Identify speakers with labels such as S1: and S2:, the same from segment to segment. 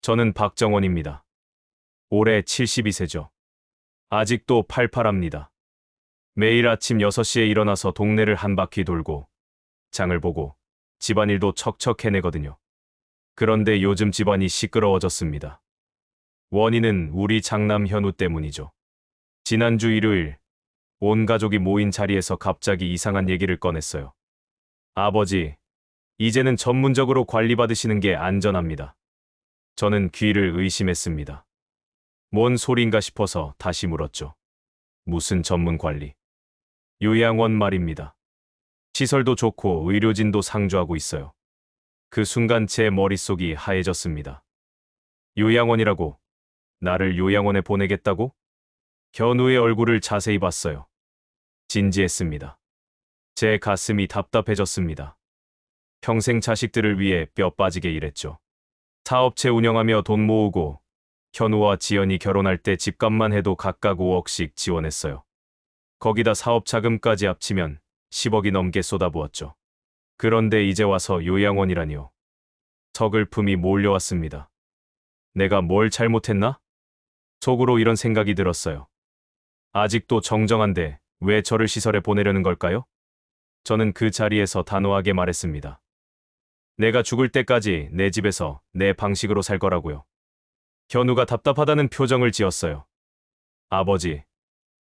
S1: 저는 박정원입니다. 올해 72세죠. 아직도 팔팔합니다. 매일 아침 6시에 일어나서 동네를 한 바퀴 돌고 장을 보고 집안일도 척척 해내거든요. 그런데 요즘 집안이 시끄러워졌습니다. 원인은 우리 장남 현우 때문이죠. 지난주 일요일 온 가족이 모인 자리에서 갑자기 이상한 얘기를 꺼냈어요. 아버지, 이제는 전문적으로 관리받으시는 게 안전합니다. 저는 귀를 의심했습니다. 뭔 소린가 싶어서 다시 물었죠. 무슨 전문 관리? 요양원 말입니다. 시설도 좋고 의료진도 상주하고 있어요. 그 순간 제 머릿속이 하얘졌습니다. 요양원이라고? 나를 요양원에 보내겠다고? 현우의 얼굴을 자세히 봤어요. 진지했습니다. 제 가슴이 답답해졌습니다. 평생 자식들을 위해 뼈 빠지게 일했죠. 사업체 운영하며 돈 모으고 현우와 지연이 결혼할 때 집값만 해도 각각 5억씩 지원했어요. 거기다 사업 자금까지 합치면 10억이 넘게 쏟아부었죠. 그런데 이제 와서 요양원이라니요. 서글픔이 몰려왔습니다. 내가 뭘 잘못했나? 속으로 이런 생각이 들었어요. 아직도 정정한데 왜 저를 시설에 보내려는 걸까요? 저는 그 자리에서 단호하게 말했습니다. 내가 죽을 때까지 내 집에서 내 방식으로 살 거라고요. 현우가 답답하다는 표정을 지었어요. 아버지,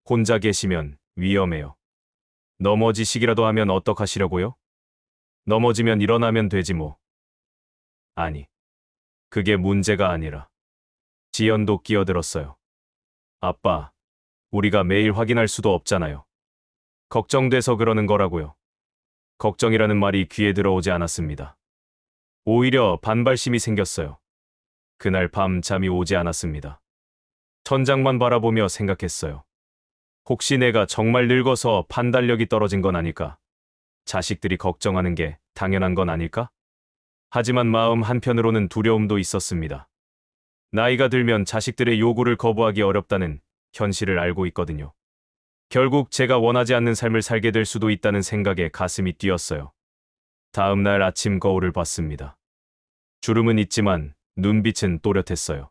S1: 혼자 계시면 위험해요. 넘어지시기라도 하면 어떡하시려고요? 넘어지면 일어나면 되지 뭐. 아니, 그게 문제가 아니라. 지연도 끼어들었어요. 아빠, 우리가 매일 확인할 수도 없잖아요. 걱정돼서 그러는 거라고요. 걱정이라는 말이 귀에 들어오지 않았습니다. 오히려 반발심이 생겼어요. 그날 밤 잠이 오지 않았습니다. 천장만 바라보며 생각했어요. 혹시 내가 정말 늙어서 판단력이 떨어진 건 아닐까? 자식들이 걱정하는 게 당연한 건 아닐까? 하지만 마음 한편으로는 두려움도 있었습니다. 나이가 들면 자식들의 요구를 거부하기 어렵다는 현실을 알고 있거든요. 결국 제가 원하지 않는 삶을 살게 될 수도 있다는 생각에 가슴이 뛰었어요. 다음 날 아침 거울을 봤습니다. 주름은 있지만 눈빛은 또렷했어요.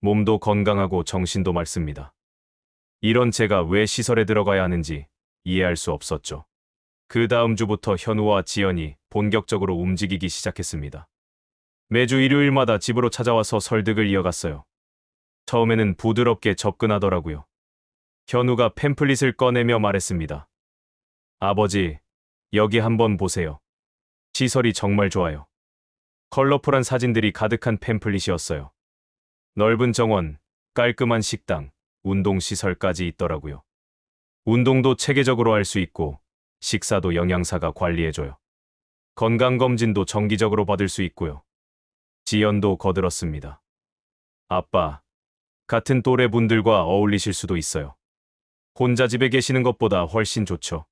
S1: 몸도 건강하고 정신도 맑습니다. 이런 제가 왜 시설에 들어가야 하는지 이해할 수 없었죠. 그 다음 주부터 현우와 지연이 본격적으로 움직이기 시작했습니다. 매주 일요일마다 집으로 찾아와서 설득을 이어갔어요. 처음에는 부드럽게 접근하더라고요. 현우가 팸플릿을 꺼내며 말했습니다. 아버지, 여기 한번 보세요. 시설이 정말 좋아요. 컬러풀한 사진들이 가득한 팸플릿이었어요. 넓은 정원, 깔끔한 식당, 운동시설까지 있더라고요. 운동도 체계적으로 할 수 있고 식사도 영양사가 관리해줘요. 건강검진도 정기적으로 받을 수 있고요. 지연도 거들었습니다. 아빠, 같은 또래 분들과 어울리실 수도 있어요. 혼자 집에 계시는 것보다 훨씬 좋죠.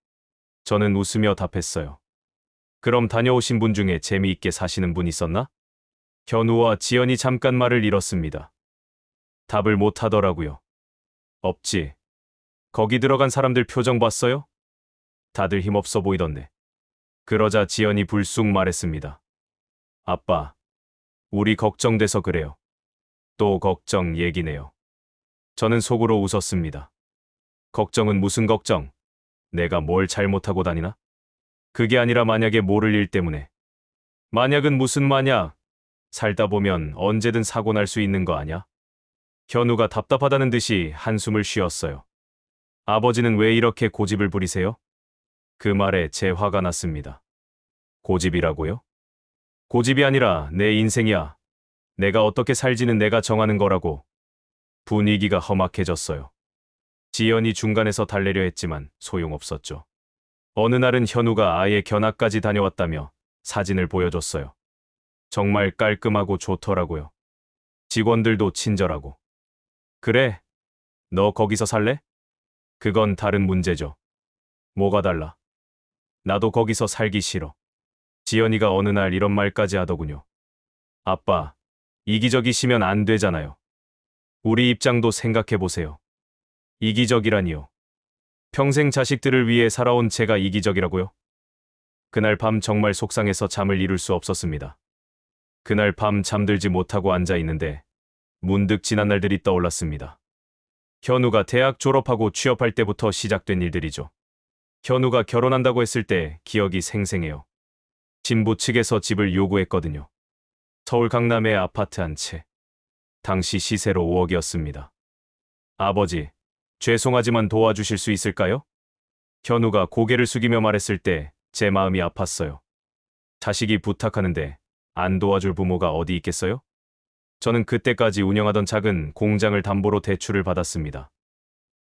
S1: 저는 웃으며 답했어요. 그럼 다녀오신 분 중에 재미있게 사시는 분 있었나? 현우와 지연이 잠깐 말을 잃었습니다. 답을 못 하더라고요. 없지. 거기 들어간 사람들 표정 봤어요? 다들 힘없어 보이던데. 그러자 지연이 불쑥 말했습니다. 아빠, 우리 걱정돼서 그래요. 또 걱정 얘기네요. 저는 속으로 웃었습니다. 걱정은 무슨 걱정? 내가 뭘 잘못하고 다니나? 그게 아니라 만약에 모를 일 때문에. 만약은 무슨 만약? 살다 보면 언제든 사고 날 수 있는 거 아냐? 현우가 답답하다는 듯이 한숨을 쉬었어요. 아버지는 왜 이렇게 고집을 부리세요? 그 말에 제 화가 났습니다. 고집이라고요? 고집이 아니라 내 인생이야. 내가 어떻게 살지는 내가 정하는 거라고. 분위기가 험악해졌어요. 지연이 중간에서 달래려 했지만 소용없었죠. 어느 날은 현우가 아예 견학까지 다녀왔다며 사진을 보여줬어요. 정말 깔끔하고 좋더라고요. 직원들도 친절하고. 그래? 너 거기서 살래? 그건 다른 문제죠. 뭐가 달라? 나도 거기서 살기 싫어. 지연이가 어느 날 이런 말까지 하더군요. 아빠, 이기적이시면 안 되잖아요. 우리 입장도 생각해보세요. 이기적이라니요. 평생 자식들을 위해 살아온 제가 이기적이라고요? 그날 밤 정말 속상해서 잠을 이룰 수 없었습니다. 그날 밤 잠들지 못하고 앉아 있는데 문득 지난 날들이 떠올랐습니다. 현우가 대학 졸업하고 취업할 때부터 시작된 일들이죠. 현우가 결혼한다고 했을 때 기억이 생생해요. 신부 측에서 집을 요구했거든요. 서울 강남의 아파트 한 채. 당시 시세로 5억이었습니다. 아버지, 죄송하지만 도와주실 수 있을까요? 현우가 고개를 숙이며 말했을 때 제 마음이 아팠어요. 자식이 부탁하는데 안 도와줄 부모가 어디 있겠어요? 저는 그때까지 운영하던 작은 공장을 담보로 대출을 받았습니다.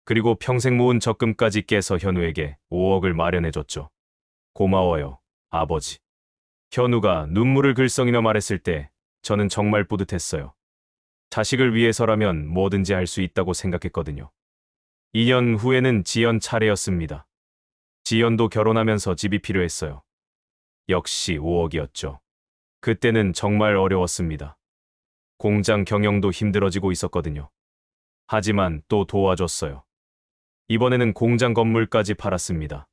S1: 그리고 평생 모은 적금까지 깨서 현우에게 5억을 마련해줬죠. 고마워요, 아버지. 현우가 눈물을 글썽이며 말했을 때 저는 정말 뿌듯했어요. 자식을 위해서라면 뭐든지 할 수 있다고 생각했거든요. 2년 후에는 지연 차례였습니다. 지연도 결혼하면서 집이 필요했어요. 역시 5억이었죠. 그때는 정말 어려웠습니다. 공장 경영도 힘들어지고 있었거든요. 하지만 또 도와줬어요. 이번에는 공장 건물까지 팔았습니다.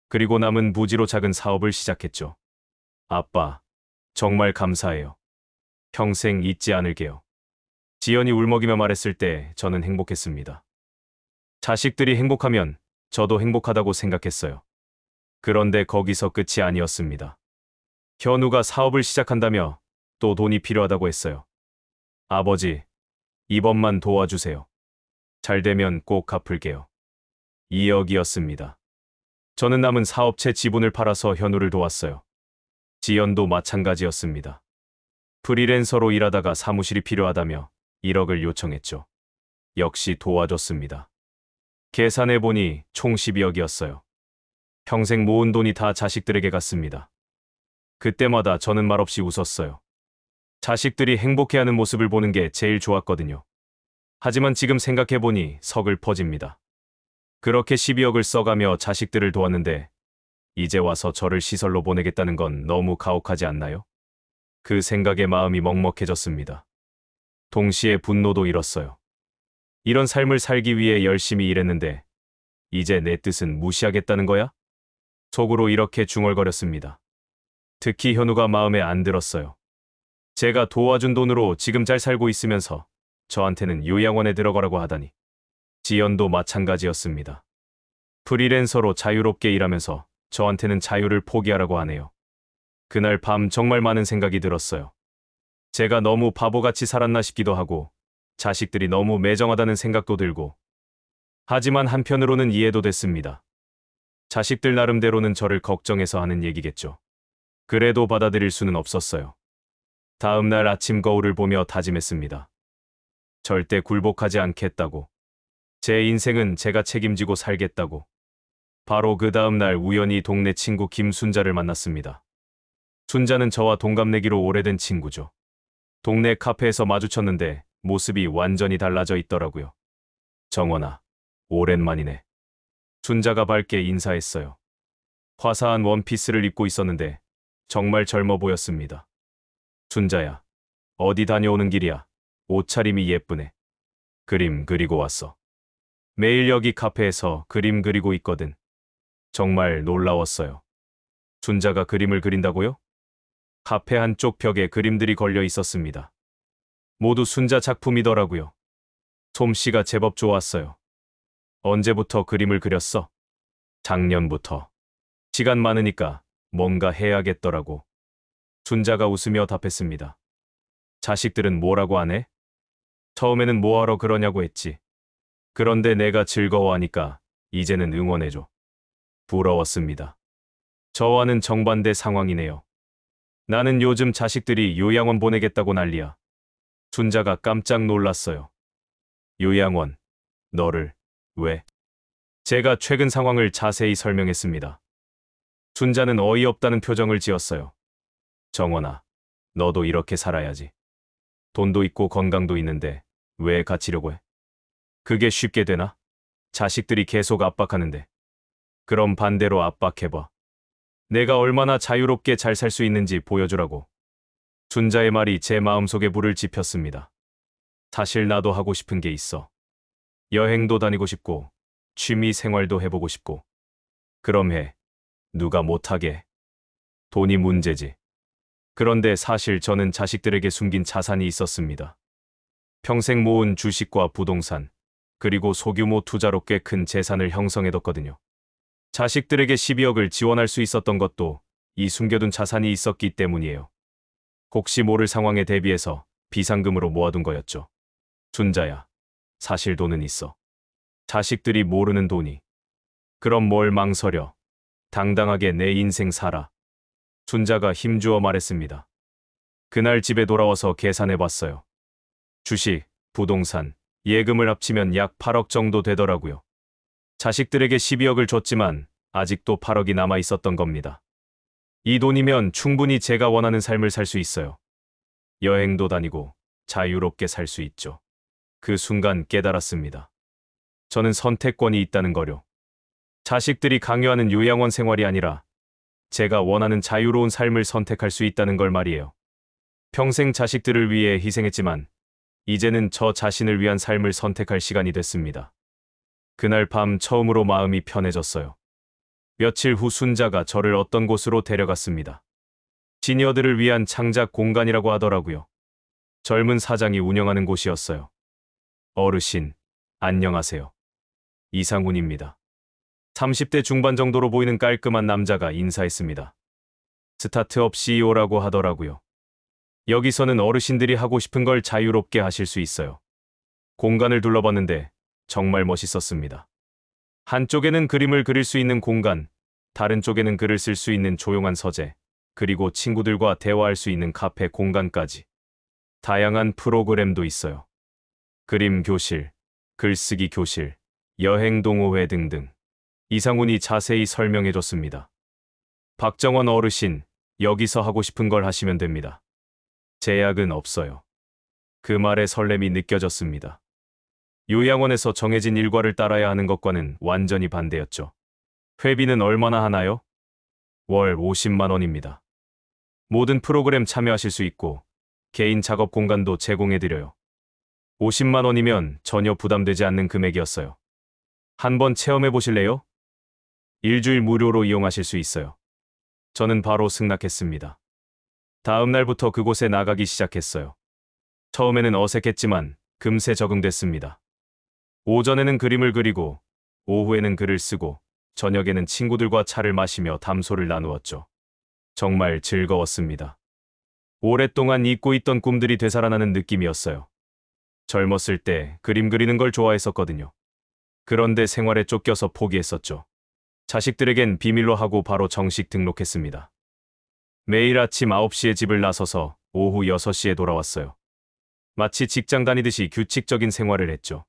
S1: 그리고 남은 부지로 작은 사업을 시작했죠. 아빠, 정말 감사해요. 평생 잊지 않을게요. 지연이 울먹이며 말했을 때 저는 행복했습니다. 자식들이 행복하면 저도 행복하다고 생각했어요. 그런데 거기서 끝이 아니었습니다. 현우가 사업을 시작한다며 또 돈이 필요하다고 했어요. 아버지, 이번만 도와주세요. 잘 되면 꼭 갚을게요. 2억이었습니다. 저는 남은 사업체 지분을 팔아서 현우를 도왔어요. 지연도 마찬가지였습니다. 프리랜서로 일하다가 사무실이 필요하다며 1억을 요청했죠. 역시 도와줬습니다. 계산해보니 총 12억이었어요. 평생 모은 돈이 다 자식들에게 갔습니다. 그때마다 저는 말없이 웃었어요. 자식들이 행복해하는 모습을 보는 게 제일 좋았거든요. 하지만 지금 생각해보니 서글퍼집니다. 그렇게 12억을 써가며 자식들을 도왔는데 이제 와서 저를 시설로 보내겠다는 건 너무 가혹하지 않나요? 그 생각에 마음이 먹먹해졌습니다. 동시에 분노도 일었어요. 이런 삶을 살기 위해 열심히 일했는데 이제 내 뜻은 무시하겠다는 거야? 속으로 이렇게 중얼거렸습니다. 특히 현우가 마음에 안 들었어요. 제가 도와준 돈으로 지금 잘 살고 있으면서 저한테는 요양원에 들어가라고 하다니. 지연도 마찬가지였습니다. 프리랜서로 자유롭게 일하면서 저한테는 자유를 포기하라고 하네요. 그날 밤 정말 많은 생각이 들었어요. 제가 너무 바보같이 살았나 싶기도 하고 자식들이 너무 매정하다는 생각도 들고 하지만 한편으로는 이해도 됐습니다. 자식들 나름대로는 저를 걱정해서 하는 얘기겠죠. 그래도 받아들일 수는 없었어요. 다음 날 아침 거울을 보며 다짐했습니다. 절대 굴복하지 않겠다고. 제 인생은 제가 책임지고 살겠다고. 바로 그 다음 날 우연히 동네 친구 김순자를 만났습니다. 순자는 저와 동갑내기로 오래된 친구죠. 동네 카페에서 마주쳤는데 모습이 완전히 달라져 있더라고요. 정원아, 오랜만이네. 순자가 밝게 인사했어요. 화사한 원피스를 입고 있었는데 정말 젊어 보였습니다. 순자야, 어디 다녀오는 길이야? 옷차림이 예쁘네. 그림 그리고 왔어. 매일 여기 카페에서 그림 그리고 있거든. 정말 놀라웠어요. 순자가 그림을 그린다고요? 카페 한쪽 벽에 그림들이 걸려 있었습니다. 모두 순자 작품이더라고요. 솜씨가 제법 좋았어요. 언제부터 그림을 그렸어? 작년부터. 시간 많으니까 뭔가 해야겠더라고. 순자가 웃으며 답했습니다. 자식들은 뭐라고 안 해? 처음에는 뭐하러 그러냐고 했지. 그런데 내가 즐거워하니까 이제는 응원해줘. 부러웠습니다. 저와는 정반대 상황이네요. 나는 요즘 자식들이 요양원 보내겠다고 난리야. 순자가 깜짝 놀랐어요. 요양원, 너를, 왜? 제가 최근 상황을 자세히 설명했습니다. 순자는 어이없다는 표정을 지었어요. 정원아, 너도 이렇게 살아야지. 돈도 있고 건강도 있는데 왜 갇히려고 해? 그게 쉽게 되나? 자식들이 계속 압박하는데. 그럼 반대로 압박해봐. 내가 얼마나 자유롭게 잘 살 수 있는지 보여주라고. 순자의 말이 제 마음속에 불을 지폈습니다. 사실 나도 하고 싶은 게 있어. 여행도 다니고 싶고 취미 생활도 해보고 싶고. 그럼 해. 누가 못하게 해. 돈이 문제지. 그런데 사실 저는 자식들에게 숨긴 자산이 있었습니다. 평생 모은 주식과 부동산, 그리고 소규모 투자로 꽤 큰 재산을 형성해뒀거든요. 자식들에게 12억을 지원할 수 있었던 것도 이 숨겨둔 자산이 있었기 때문이에요. 혹시 모를 상황에 대비해서 비상금으로 모아둔 거였죠. 순자야, 사실 돈은 있어. 자식들이 모르는 돈이. 그럼 뭘 망설여. 당당하게 내 인생 살아. 순자가 힘주어 말했습니다. 그날 집에 돌아와서 계산해봤어요. 주식, 부동산, 예금을 합치면 약 8억 정도 되더라고요. 자식들에게 12억을 줬지만 아직도 8억이 남아 있었던 겁니다. 이 돈이면 충분히 제가 원하는 삶을 살 수 있어요. 여행도 다니고 자유롭게 살 수 있죠. 그 순간 깨달았습니다. 저는 선택권이 있다는 거요. 자식들이 강요하는 요양원 생활이 아니라 제가 원하는 자유로운 삶을 선택할 수 있다는 걸 말이에요. 평생 자식들을 위해 희생했지만 이제는 저 자신을 위한 삶을 선택할 시간이 됐습니다. 그날 밤 처음으로 마음이 편해졌어요. 며칠 후 순자가 저를 어떤 곳으로 데려갔습니다. 시니어들을 위한 창작 공간이라고 하더라고요. 젊은 사장이 운영하는 곳이었어요. 어르신, 안녕하세요. 이상훈입니다. 30대 중반 정도로 보이는 깔끔한 남자가 인사했습니다. 스타트업 CEO라고 하더라고요. 여기서는 어르신들이 하고 싶은 걸 자유롭게 하실 수 있어요. 공간을 둘러봤는데 정말 멋있었습니다. 한쪽에는 그림을 그릴 수 있는 공간, 다른 쪽에는 글을 쓸 수 있는 조용한 서재, 그리고 친구들과 대화할 수 있는 카페 공간까지. 다양한 프로그램도 있어요. 그림 교실, 글쓰기 교실, 여행 동호회 등등. 이상훈이 자세히 설명해줬습니다. 박정원 어르신, 여기서 하고 싶은 걸 하시면 됩니다. 제약은 없어요. 그 말에 설렘이 느껴졌습니다. 요양원에서 정해진 일과를 따라야 하는 것과는 완전히 반대였죠. 회비는 얼마나 하나요? 월 50만 원입니다. 모든 프로그램 참여하실 수 있고 개인 작업 공간도 제공해드려요. 50만 원이면 전혀 부담되지 않는 금액이었어요. 한번 체험해 보실래요? 일주일 무료로 이용하실 수 있어요. 저는 바로 승낙했습니다. 다음 날부터 그곳에 나가기 시작했어요. 처음에는 어색했지만 금세 적응됐습니다. 오전에는 그림을 그리고 오후에는 글을 쓰고 저녁에는 친구들과 차를 마시며 담소를 나누었죠. 정말 즐거웠습니다. 오랫동안 잊고 있던 꿈들이 되살아나는 느낌이었어요. 젊었을 때 그림 그리는 걸 좋아했었거든요. 그런데 생활에 쫓겨서 포기했었죠. 자식들에겐 비밀로 하고 바로 정식 등록했습니다. 매일 아침 9시에 집을 나서서 오후 6시에 돌아왔어요. 마치 직장 다니듯이 규칙적인 생활을 했죠.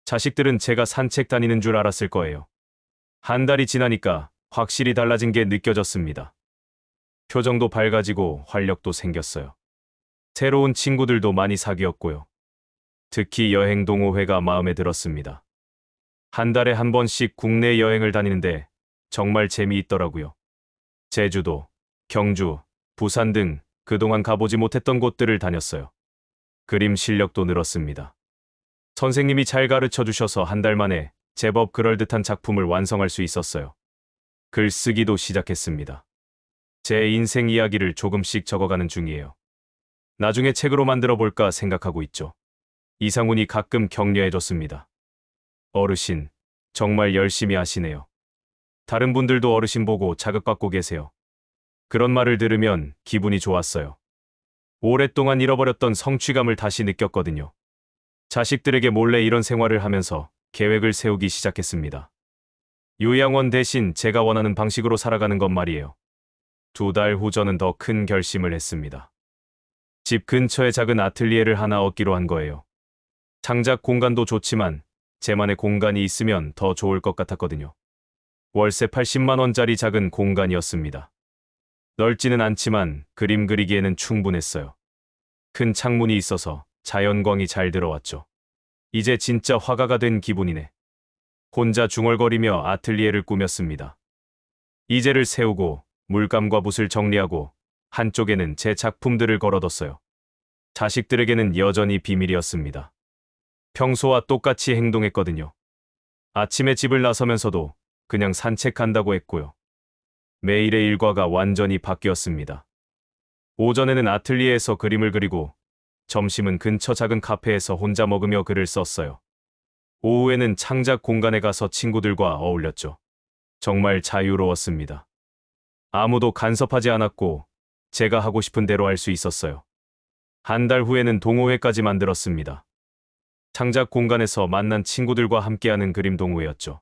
S1: 자식들은 제가 산책 다니는 줄 알았을 거예요. 한 달이 지나니까 확실히 달라진 게 느껴졌습니다. 표정도 밝아지고 활력도 생겼어요. 새로운 친구들도 많이 사귀었고요. 특히 여행 동호회가 마음에 들었습니다. 한 달에 한 번씩 국내 여행을 다니는데 정말 재미있더라고요. 제주도, 경주, 부산 등 그동안 가보지 못했던 곳들을 다녔어요. 그림 실력도 늘었습니다. 선생님이 잘 가르쳐 주셔서 한 달 만에 제법 그럴듯한 작품을 완성할 수 있었어요. 글쓰기도 시작했습니다. 제 인생 이야기를 조금씩 적어가는 중이에요. 나중에 책으로 만들어 볼까 생각하고 있죠. 이상훈이 가끔 격려해줬습니다. 어르신, 정말 열심히 하시네요. 다른 분들도 어르신 보고 자극받고 계세요. 그런 말을 들으면 기분이 좋았어요. 오랫동안 잃어버렸던 성취감을 다시 느꼈거든요. 자식들에게 몰래 이런 생활을 하면서 계획을 세우기 시작했습니다. 요양원 대신 제가 원하는 방식으로 살아가는 것 말이에요. 2달 후 저는 더 큰 결심을 했습니다. 집 근처에 작은 아틀리에를 하나 얻기로 한 거예요. 창작 공간도 좋지만 제만의 공간이 있으면 더 좋을 것 같았거든요. 월세 80만 원짜리 작은 공간이었습니다. 넓지는 않지만 그림 그리기에는 충분했어요. 큰 창문이 있어서 자연광이 잘 들어왔죠. 이제 진짜 화가가 된 기분이네. 혼자 중얼거리며 아틀리에를 꾸몄습니다. 이젤을 세우고 물감과 붓을 정리하고 한쪽에는 제 작품들을 걸어뒀어요. 자식들에게는 여전히 비밀이었습니다. 평소와 똑같이 행동했거든요. 아침에 집을 나서면서도 그냥 산책한다고 했고요. 매일의 일과가 완전히 바뀌었습니다. 오전에는 아틀리에에서 그림을 그리고 점심은 근처 작은 카페에서 혼자 먹으며 글을 썼어요. 오후에는 창작 공간에 가서 친구들과 어울렸죠. 정말 자유로웠습니다. 아무도 간섭하지 않았고 제가 하고 싶은 대로 할 수 있었어요. 한 달 후에는 동호회까지 만들었습니다. 창작 공간에서 만난 친구들과 함께하는 그림 동호회였죠.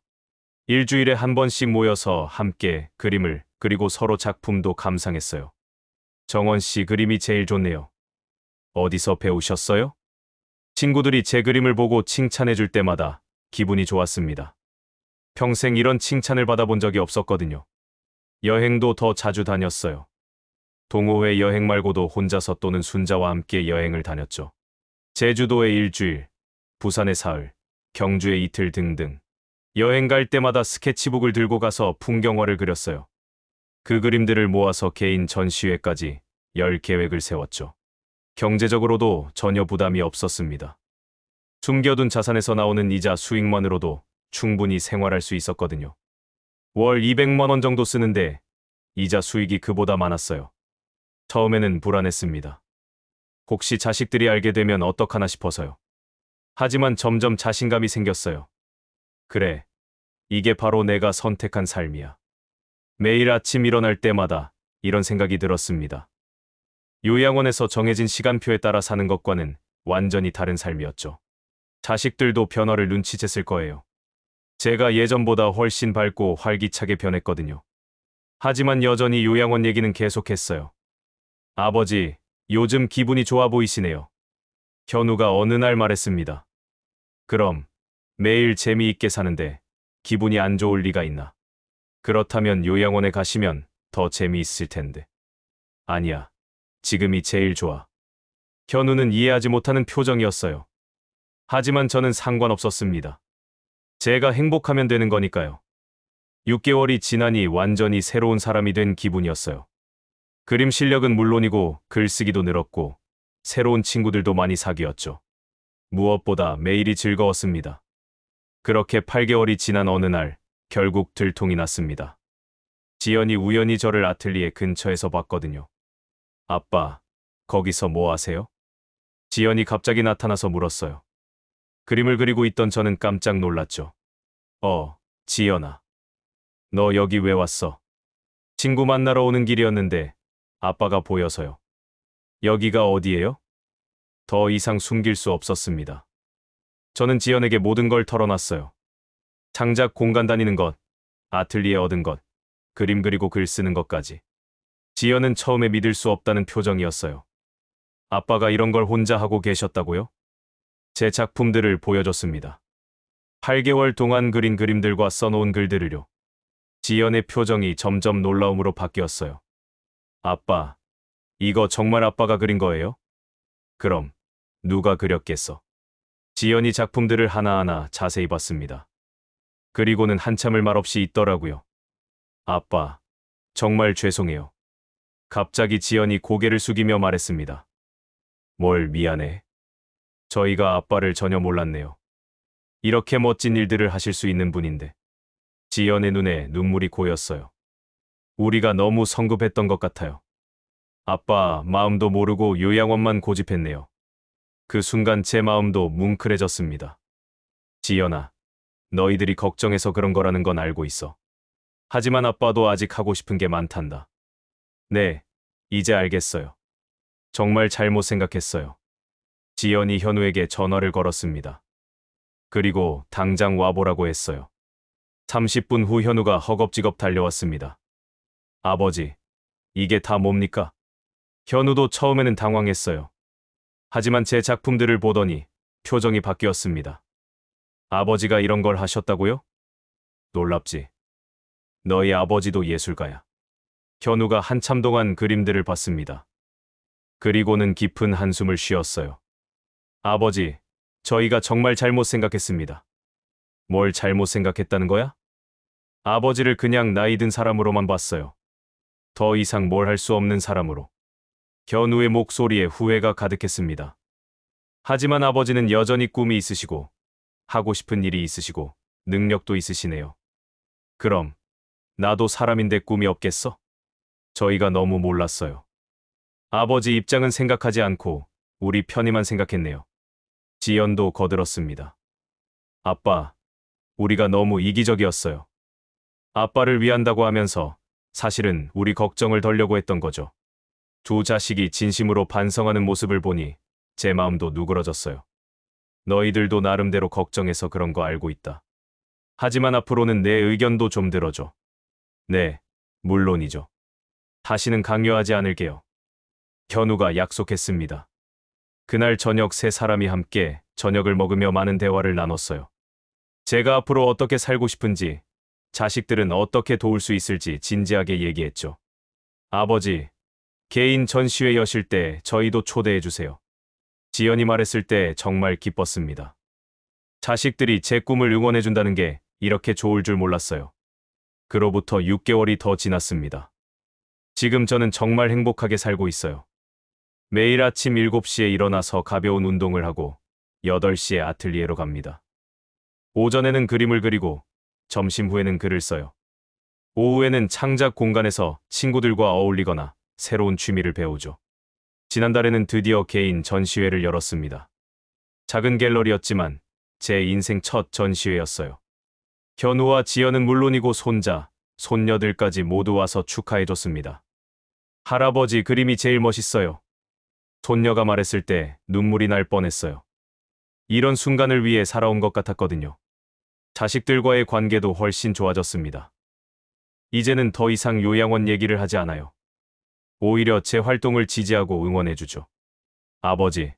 S1: 일주일에 한 번씩 모여서 함께 그림을 그리고 서로 작품도 감상했어요. 정원 씨 그림이 제일 좋네요. 어디서 배우셨어요? 친구들이 제 그림을 보고 칭찬해 줄 때마다 기분이 좋았습니다. 평생 이런 칭찬을 받아본 적이 없었거든요. 여행도 더 자주 다녔어요. 동호회 여행 말고도 혼자서 또는 순자와 함께 여행을 다녔죠. 제주도에 일주일, 부산에 사흘, 경주에 이틀 등등. 여행 갈 때마다 스케치북을 들고 가서 풍경화를 그렸어요. 그 그림들을 모아서 개인 전시회까지 열 계획을 세웠죠. 경제적으로도 전혀 부담이 없었습니다. 숨겨둔 자산에서 나오는 이자 수익만으로도 충분히 생활할 수 있었거든요. 월 200만 원 정도 쓰는데 이자 수익이 그보다 많았어요. 처음에는 불안했습니다. 혹시 자식들이 알게 되면 어떡하나 싶어서요. 하지만 점점 자신감이 생겼어요. 그래, 이게 바로 내가 선택한 삶이야. 매일 아침 일어날 때마다 이런 생각이 들었습니다. 요양원에서 정해진 시간표에 따라 사는 것과는 완전히 다른 삶이었죠. 자식들도 변화를 눈치챘을 거예요. 제가 예전보다 훨씬 밝고 활기차게 변했거든요. 하지만 여전히 요양원 얘기는 계속했어요. 아버지, 요즘 기분이 좋아 보이시네요. 현우가 어느 날 말했습니다. 그럼 매일 재미있게 사는데 기분이 안 좋을 리가 있나? 그렇다면 요양원에 가시면 더 재미있을 텐데. 아니야, 지금이 제일 좋아. 현우는 이해하지 못하는 표정이었어요. 하지만 저는 상관없었습니다. 제가 행복하면 되는 거니까요. 6개월이 지나니 완전히 새로운 사람이 된 기분이었어요. 그림 실력은 물론이고 글쓰기도 늘었고 새로운 친구들도 많이 사귀었죠. 무엇보다 매일이 즐거웠습니다. 그렇게 8개월이 지난 어느 날 결국 들통이 났습니다. 지연이 우연히 저를 아틀리에 근처에서 봤거든요. 아빠, 거기서 뭐 하세요? 지연이 갑자기 나타나서 물었어요. 그림을 그리고 있던 저는 깜짝 놀랐죠. 지연아. 너 여기 왜 왔어? 친구 만나러 오는 길이었는데 아빠가 보여서요. 여기가 어디예요? 더 이상 숨길 수 없었습니다. 저는 지연에게 모든 걸 털어놨어요. 창작 공간 다니는 것, 아틀리에 얻은 것, 그림 그리고 글 쓰는 것까지. 지연은 처음에 믿을 수 없다는 표정이었어요. 아빠가 이런 걸 혼자 하고 계셨다고요? 제 작품들을 보여줬습니다. 8개월 동안 그린 그림들과 써놓은 글들을요. 지연의 표정이 점점 놀라움으로 바뀌었어요. 아빠, 이거 정말 아빠가 그린 거예요? 그럼 누가 그렸겠어? 지연이 작품들을 하나하나 자세히 봤습니다. 그리고는 한참을 말없이 있더라고요. 아빠, 정말 죄송해요. 갑자기 지연이 고개를 숙이며 말했습니다. 뭘 미안해? 저희가 아빠를 전혀 몰랐네요. 이렇게 멋진 일들을 하실 수 있는 분인데. 지연의 눈에 눈물이 고였어요. 우리가 너무 성급했던 것 같아요. 아빠 마음도 모르고 요양원만 고집했네요. 그 순간 제 마음도 뭉클해졌습니다. 지연아, 너희들이 걱정해서 그런 거라는 건 알고 있어. 하지만 아빠도 아직 하고 싶은 게 많단다. 네, 이제 알겠어요. 정말 잘못 생각했어요. 지연이 현우에게 전화를 걸었습니다. 그리고 당장 와보라고 했어요. 30분 후 현우가 허겁지겁 달려왔습니다. 아버지, 이게 다 뭡니까? 현우도 처음에는 당황했어요. 하지만 제 작품들을 보더니 표정이 바뀌었습니다. 아버지가 이런 걸 하셨다고요? 놀랍지. 너희 아버지도 예술가야. 현우가 한참 동안 그림들을 봤습니다. 그리고는 깊은 한숨을 쉬었어요. 아버지, 저희가 정말 잘못 생각했습니다. 뭘 잘못 생각했다는 거야? 아버지를 그냥 나이 든 사람으로만 봤어요. 더 이상 뭘 할 수 없는 사람으로. 현우의 목소리에 후회가 가득했습니다. 하지만 아버지는 여전히 꿈이 있으시고, 하고 싶은 일이 있으시고, 능력도 있으시네요. 그럼, 나도 사람인데 꿈이 없겠어? 저희가 너무 몰랐어요. 아버지 입장은 생각하지 않고 우리 편의만 생각했네요. 지연도 거들었습니다. 아빠, 우리가 너무 이기적이었어요. 아빠를 위한다고 하면서 사실은 우리 걱정을 덜려고 했던 거죠. 두 자식이 진심으로 반성하는 모습을 보니 제 마음도 누그러졌어요. 너희들도 나름대로 걱정해서 그런 거 알고 있다. 하지만 앞으로는 내 의견도 좀 들어줘. 네, 물론이죠. 다시는 강요하지 않을게요. 현우가 약속했습니다. 그날 저녁 세 사람이 함께 저녁을 먹으며 많은 대화를 나눴어요. 제가 앞으로 어떻게 살고 싶은지, 자식들은 어떻게 도울 수 있을지 진지하게 얘기했죠. 아버지, 개인 전시회 여실 때 저희도 초대해 주세요. 지연이 말했을 때 정말 기뻤습니다. 자식들이 제 꿈을 응원해 준다는 게 이렇게 좋을 줄 몰랐어요. 그로부터 6개월이 더 지났습니다. 지금 저는 정말 행복하게 살고 있어요. 매일 아침 7시에 일어나서 가벼운 운동을 하고 8시에 아틀리에로 갑니다. 오전에는 그림을 그리고 점심 후에는 글을 써요. 오후에는 창작 공간에서 친구들과 어울리거나 새로운 취미를 배우죠. 지난달에는 드디어 개인 전시회를 열었습니다. 작은 갤러리였지만 제 인생 첫 전시회였어요. 현우와 지연은 물론이고 손자, 손녀들까지 모두 와서 축하해줬습니다. 할아버지 그림이 제일 멋있어요. 손녀가 말했을 때 눈물이 날 뻔했어요. 이런 순간을 위해 살아온 것 같았거든요. 자식들과의 관계도 훨씬 좋아졌습니다. 이제는 더 이상 요양원 얘기를 하지 않아요. 오히려 제 활동을 지지하고 응원해주죠. 아버지,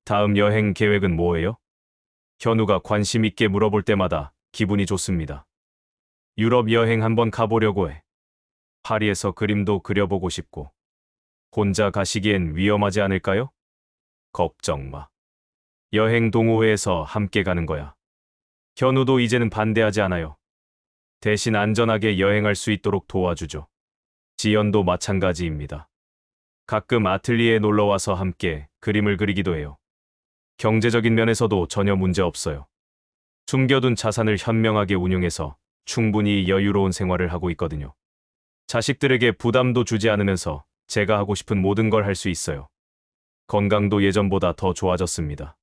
S1: 다음 여행 계획은 뭐예요? 현우가 관심 있게 물어볼 때마다 기분이 좋습니다. 유럽 여행 한번 가보려고 해. 파리에서 그림도 그려보고 싶고. 혼자 가시기엔 위험하지 않을까요? 걱정 마. 여행 동호회에서 함께 가는 거야. 현우도 이제는 반대하지 않아요. 대신 안전하게 여행할 수 있도록 도와주죠. 지연도 마찬가지입니다. 가끔 아틀리에에 놀러와서 함께 그림을 그리기도 해요. 경제적인 면에서도 전혀 문제 없어요. 숨겨둔 자산을 현명하게 운용해서 충분히 여유로운 생활을 하고 있거든요. 자식들에게 부담도 주지 않으면서 제가 하고 싶은 모든 걸 할 수 있어요. 건강도 예전보다 더 좋아졌습니다.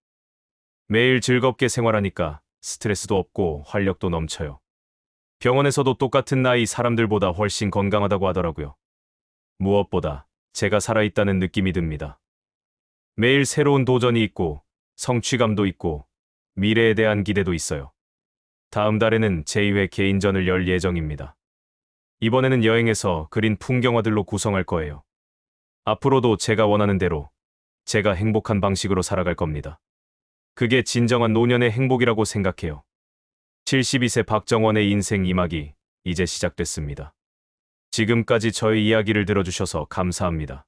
S1: 매일 즐겁게 생활하니까 스트레스도 없고 활력도 넘쳐요. 병원에서도 똑같은 나이 사람들보다 훨씬 건강하다고 하더라고요. 무엇보다 제가 살아있다는 느낌이 듭니다. 매일 새로운 도전이 있고 성취감도 있고 미래에 대한 기대도 있어요. 다음 달에는 제2회 개인전을 열 예정입니다. 이번에는 여행에서 그린 풍경화들로 구성할 거예요. 앞으로도 제가 원하는 대로 제가 행복한 방식으로 살아갈 겁니다. 그게 진정한 노년의 행복이라고 생각해요. 72세 박정원의 인생 2막이 이제 시작됐습니다. 지금까지 저의 이야기를 들어주셔서 감사합니다.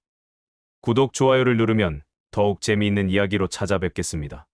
S1: 구독, 좋아요를 누르면 더욱 재미있는 이야기로 찾아뵙겠습니다.